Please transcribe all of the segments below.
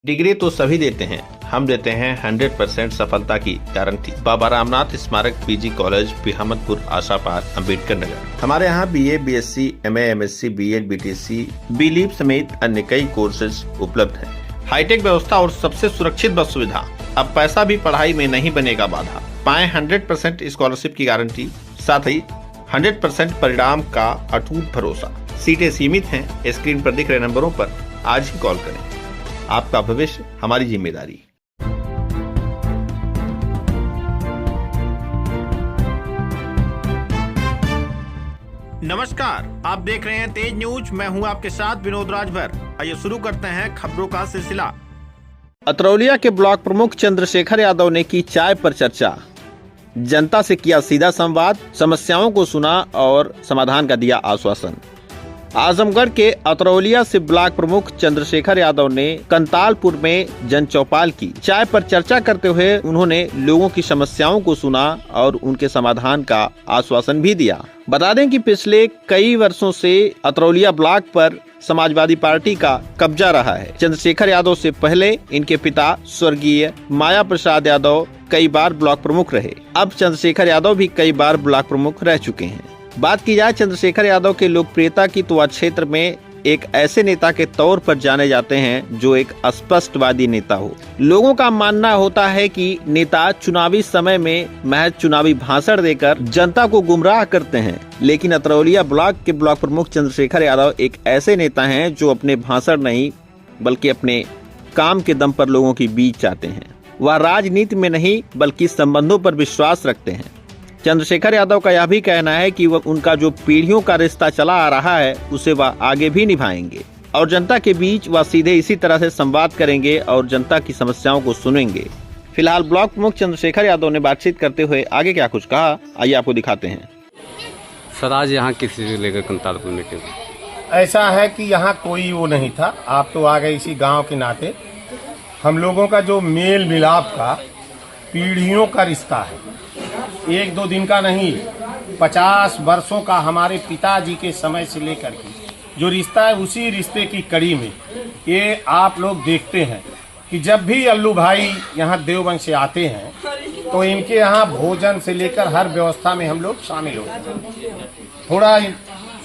Degree तो सभी देते हैं, हम देते हैं 100% सफलता की गारंटी। बाबा रामनाथ स्मारक पीजी कॉलेज, पिहामदपुर, आशापार, अम्बेडकर नगर। हमारे यहाँ BA, BSc, MA, MSc, BEd, BTC, B.Lieb समेत अन्य कई कोर्सेज उपलब्ध हैं। हाईटेक व्यवस्था और सबसे सुरक्षित बस सुविधा। अब पैसा भी पढ़ाई में नहीं बनेगा बाधा। पाएं 100% स्कॉलरशिप की गारंटी, साथ ही 100% परिणाम का अटूट भरोसा। सीटें सीमित हैं। स्क्रीन पर दिख रहे नंबरों पर आज ही कॉल करें। आपका भविष्य हमारी जिम्मेदारी। नमस्कार, आप देख रहे हैं तेज न्यूज। मैं हूं आपके साथ विनोद राजभर। आइए शुरू करते हैं खबरों का सिलसिला। अतरौलिया के ब्लॉक प्रमुख चंद्रशेखर यादव ने की चाय पर चर्चा। जनता से किया सीधा संवाद, समस्याओं को सुना और समाधान का दिया आश्वासन। आजमगढ़ के अतरौलिया से ब्लॉक प्रमुख चंद्रशेखर यादव ने कंतालपुर में जन चौपाल की। चाय पर चर्चा करते हुए उन्होंने लोगों की समस्याओं को सुना और उनके समाधान का आश्वासन भी दिया। बता दें कि पिछले कई वर्षों से अतरौलिया ब्लॉक पर समाजवादी पार्टी का कब्जा रहा है। चंद्रशेखर यादव से पहले इनके पिता स्वर्गीय माया प्रसाद यादव कई बार ब्लॉक प्रमुख रहे। अब चंद्रशेखर यादव भी कई बार ब्लॉक प्रमुख रह चुके हैं। बात की जाए चंद्रशेखर यादव के लोकप्रियता की, तो वह क्षेत्र में एक ऐसे नेता के तौर पर जाने जाते हैं जो एक स्पष्टवादी नेता हो। लोगों का मानना होता है कि नेता चुनावी समय में महज चुनावी भाषण देकर जनता को गुमराह करते हैं, लेकिन अतरौलिया ब्लॉक के ब्लॉक प्रमुख चंद्रशेखर यादव एक ऐसे नेता हैं जो अपने भाषण नहीं बल्कि अपने काम के दम पर लोगों के बीच आते हैं। वह राजनीति में नहीं बल्कि संबंधों पर विश्वास रखते हैं। चंद्रशेखर यादव का यह भी कहना है कि वह उनका जो पीढ़ियों का रिश्ता चला आ रहा है उसे वह आगे भी निभाएंगे और जनता के बीच वह सीधे इसी तरह से संवाद करेंगे और जनता की समस्याओं को सुनेंगे। फिलहाल ब्लॉक प्रमुख चंद्रशेखर यादव ने बातचीत करते हुए आगे क्या कुछ कहा, आइए आपको दिखाते हैं। सर, आज यहाँ किसी से लेकर कंतालपुर में क्यों? ऐसा है कि यहाँ कोई वो नहीं था, आप तो आ गए इसी गांव के नाते। हम लोगों का जो मेल मिलाप का पीढ़ियों का रिश्ता है, एक दो दिन का नहीं, 50 वर्षों का हमारे पिताजी के समय से लेकर के जो रिश्ता है, उसी रिश्ते की कड़ी में ये आप लोग देखते हैं कि जब भी अल्लू भाई यहाँ देवबंद से आते हैं तो इनके यहाँ भोजन से लेकर हर व्यवस्था में हम लोग शामिल होते हैं। थोड़ा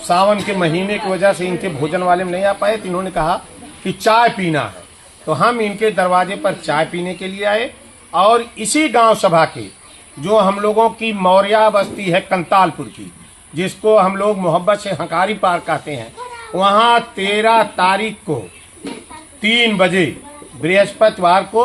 सावन के महीने की वजह से इनके भोजन वाले में नहीं आ पाए, तो इन्होंने कहा कि चाय पीना है, तो हम इनके दरवाजे पर चाय पीने के लिए आए। और इसी गांव सभा के जो हम लोगों की मौर्या बस्ती है कंतालपुर की, जिसको हम लोग मोहब्बत से हंकारी पार्क कहते हैं, वहाँ 13 तारीख को 3 बजे बृहस्पतिवार को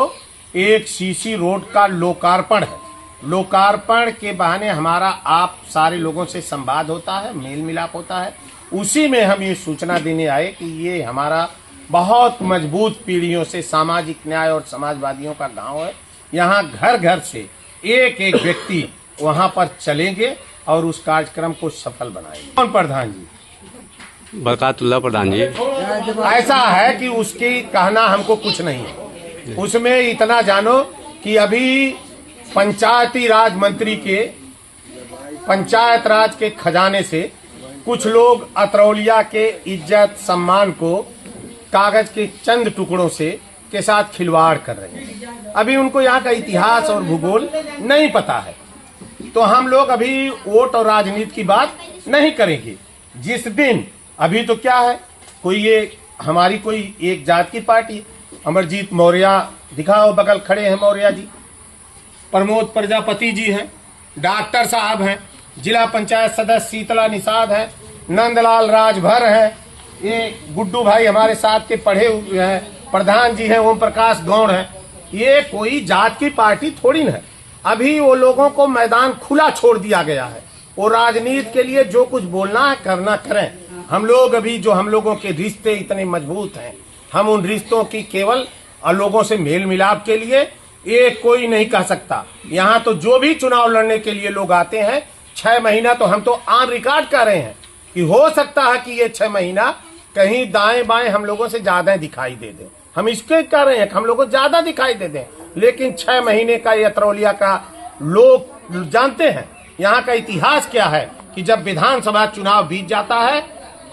एक सीसी रोड का लोकार्पण है। लोकार्पण के बहाने हमारा आप सारे लोगों से संवाद होता है, मेल मिलाप होता है। उसी में हम ये सूचना देने आए कि ये हमारा बहुत मजबूत पीढ़ियों से सामाजिक न्याय और समाजवादियों का गाँव है। यहाँ घर घर से एक एक व्यक्ति वहां पर चलेंगे और उस कार्यक्रम को सफल बनाएंगे। कौन प्रधान जी? बरकतुल्लाह प्रधान जी। ऐसा है कि उसकी कहना हमको कुछ नहीं है। उसमें इतना जानो कि अभी पंचायती राज मंत्री के पंचायत राज के खजाने से कुछ लोग अतरौलिया के इज्जत सम्मान को कागज के चंद टुकड़ों से के साथ खिलवाड़ कर रहे हैं। अभी उनको यहाँ का इतिहास और भूगोल नहीं पता है, तो हम लोग अभी वोट और राजनीति की बात नहीं करेंगे। जिस दिन अभी तो क्या है, कोई ये हमारी कोई एक जात की पार्टी, अमरजीत मौर्य दिखाओ, बगल खड़े हैं मौर्य जी, प्रमोद प्रजापति जी हैं, डॉक्टर साहब हैं, जिला पंचायत सदस्य शीतला निषाद है, नंदलाल राजभर है, ये गुड्डू भाई हमारे साथ के पढ़े हुए हैं, प्रधान जी हैं ओम प्रकाश गौड़ हैं। ये कोई जात की पार्टी थोड़ी न है। अभी वो लोगों को मैदान खुला छोड़ दिया गया है। वो राजनीति के लिए जो कुछ बोलना है करना करें। हम लोग अभी जो हम लोगों के रिश्ते इतने मजबूत हैं, हम उन रिश्तों की केवल लोगों से मेल मिलाप के लिए ये कोई नहीं कह सकता। यहाँ तो जो भी चुनाव लड़ने के लिए लोग आते हैं, 6 महीना तो हम तो ऑन रिकॉर्ड कर रहे हैं कि हो सकता है कि ये 6 महीना कहीं दाएं बाएं हम लोगों से ज्यादा दिखाई दे दे। हम इसके कह रहे हैं कि हम लोगों को ज्यादा दिखाई दे दें, लेकिन 6 महीने का ये अतरौलिया का लोग जानते हैं। यहाँ का इतिहास क्या है कि जब विधानसभा चुनाव बीत जाता है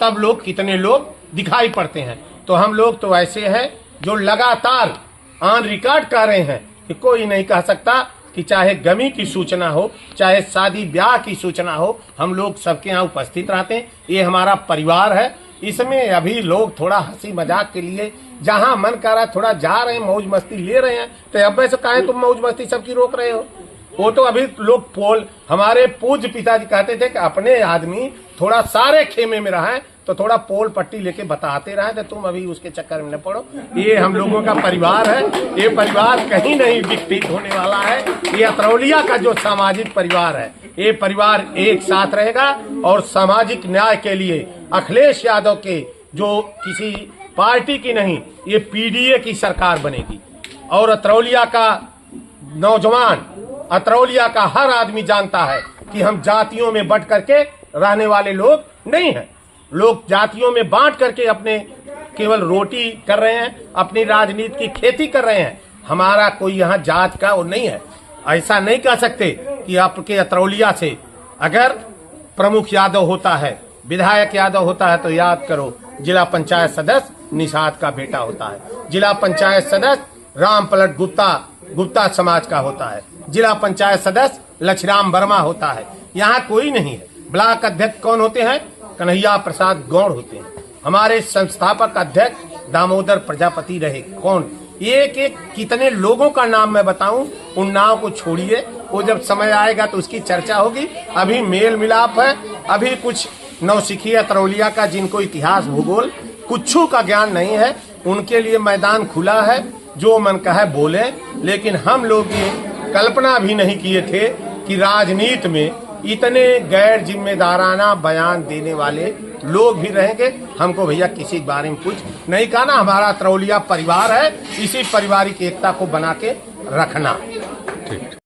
तब लोग कितने लोग दिखाई पड़ते हैं। तो हम लोग तो ऐसे हैं जो लगातार ऑन रिकॉर्ड कह रहे हैं कि कोई नहीं कह सकता कि चाहे गमी की सूचना हो, चाहे शादी ब्याह की सूचना हो, हम लोग सबके यहाँ उपस्थित रहते हैं। ये हमारा परिवार है। इसमें अभी लोग थोड़ा हंसी मजाक के लिए जहां मन कर रहा है थोड़ा जा रहे हैं, मौज मस्ती ले रहे हैं। तो अब ऐसे कहें तुम मौज मस्ती सबकी रोक रहे हो? वो तो अभी लोग पोल, हमारे पूज्य पिताजी कहते थे कि अपने आदमी थोड़ा सारे खेमे में रहे तो थोड़ा पोल पट्टी लेके बताते रहे, तो तुम अभी उसके चक्कर में न पड़ो। ये हम लोगों का परिवार है। ये परिवार कहीं नहीं विकसित होने वाला है। ये अतरौलिया का जो सामाजिक परिवार है, ये परिवार एक साथ रहेगा और सामाजिक न्याय के लिए अखिलेश यादव के जो किसी पार्टी की नहीं, ये पीडीए की सरकार बनेगी। और अतरौलिया का नौजवान, अतरौलिया का हर आदमी जानता है कि हम जातियों में बंट करके रहने वाले लोग नहीं हैं। लोग जातियों में बांट करके अपने केवल रोटी कर रहे हैं, अपनी राजनीति की खेती कर रहे हैं। हमारा कोई यहाँ जात का वो नहीं है। ऐसा नहीं कह सकते कि आपके अतरौलिया से अगर प्रमुख यादव होता है, विधायक यादव होता है, तो याद करो जिला पंचायत सदस्य निषाद का बेटा होता है, जिला पंचायत सदस्य राम पलट गुप्ता समाज का होता है, जिला पंचायत सदस्य लक्ष्मीराम वर्मा होता है। यहाँ कोई नहीं है। ब्लॉक अध्यक्ष कौन होते हैं? कन्हैया प्रसाद गौड़ होते हैं। हमारे संस्थापक अध्यक्ष दामोदर प्रजापति रहे। कौन? एक एक कितने लोगों का नाम मैं बताऊं, उन नाम को छोड़िए, वो जब समय आएगा तो उसकी चर्चा होगी। अभी मेल मिलाप है। अभी कुछ नौसिखिया अतरौलिया का जिनको इतिहास भूगोल कुछ का ज्ञान नहीं है, उनके लिए मैदान खुला है, जो मन का है बोले। लेकिन हम लोग ये कल्पना भी नहीं किए थे कि राजनीति में इतने गैर जिम्मेदाराना बयान देने वाले लोग भी रहेंगे। हमको भैया किसी के बारे में कुछ नहीं कहना। हमारा अतरौलिया परिवार है, इसी पारिवारिक एकता को बना के रखना।